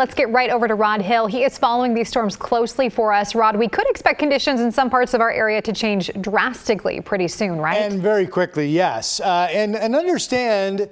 Let's get right over to Rod Hill. He is following these storms closely for us. Rod, we could expect conditions in some parts of our area to change drastically pretty soon, right? And very quickly, yes. And understand,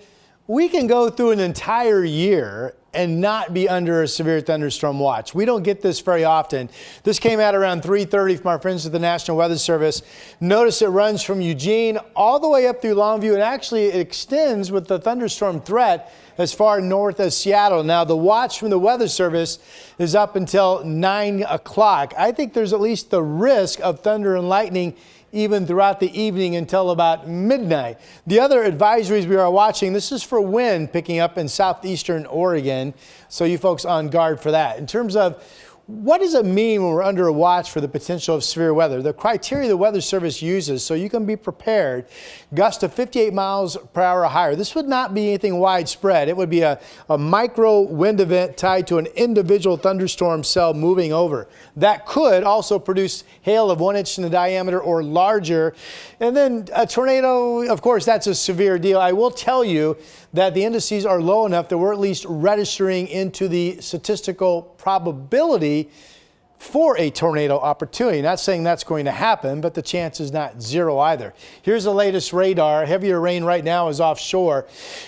we can go through an entire year and not be under a severe thunderstorm watch. We don't get this very often. This came out around 3:30 from our friends at the National Weather Service. Notice it runs from Eugene all the way up through Longview, and actually it extends with the thunderstorm threat as far north as Seattle. Now, the watch from the Weather Service is up until 9 o'clock. I think there's at least the risk of thunder and lightning even throughout the evening until about midnight. The other advisories we are watching, this is for wind picking up in southeastern Oregon, so you folks on guard for that. In terms of what does it mean when we're under a watch for the potential of severe weather? The criteria the Weather Service uses so you can be prepared, gusts of 58 miles per hour or higher. This would not be anything widespread. It would be a micro wind event tied to an individual thunderstorm cell moving over. That could also produce hail of 1 inch in diameter or larger. And then a tornado, of course, that's a severe deal. I will tell you that the indices are low enough that we're at least registering into the statistical probability for a tornado opportunity. Not saying that's going to happen, but the chance is not zero either. Here's the latest radar. Heavier rain right now is offshore.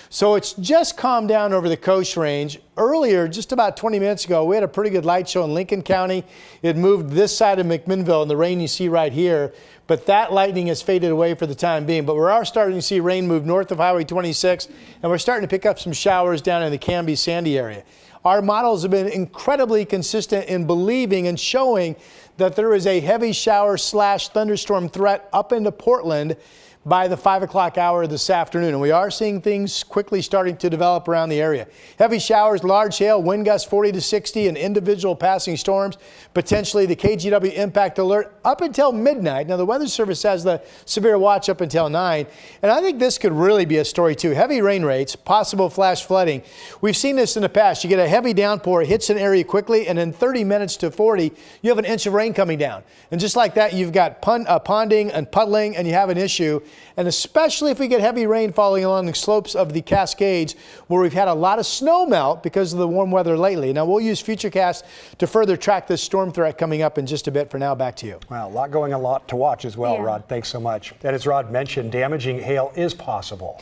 So it's just calmed down over the Coast Range. Earlier, just about 20 minutes ago, we had a pretty good light show in Lincoln County. It moved this side of McMinnville, and the rain you see right here. But that lightning has faded away for the time being. But we are starting to see rain move north of Highway 26, and we're starting to pick up some showers down in the Canby, Sandy area. Our models have been incredibly consistent in believing and showing that there is a heavy shower / thunderstorm threat up into Portland by the 5 o'clock hour this afternoon. And we are seeing things quickly starting to develop around the area. Heavy showers, large hail, wind gusts 40 to 60, and individual passing storms. Potentially the KGW impact alert up until midnight. Now, the Weather Service has the severe watch up until 9. And I think this could really be a story, too. Heavy rain rates, possible flash flooding. We've seen this in the past. You get a heavy downpour, it hits an area quickly, and in 30 minutes to 40, you have an inch of rain coming down. And just like that, you've got ponding and puddling, and you have an issue. And especially if we get heavy rain falling along the slopes of the Cascades, where we've had a lot of snow melt because of the warm weather lately. Now, we'll use Futurecast to further track this storm threat coming up in just a bit. For now, back to you. Wow, a lot to watch as well, yeah. Rod. Thanks so much. And as Rod mentioned, damaging hail is possible.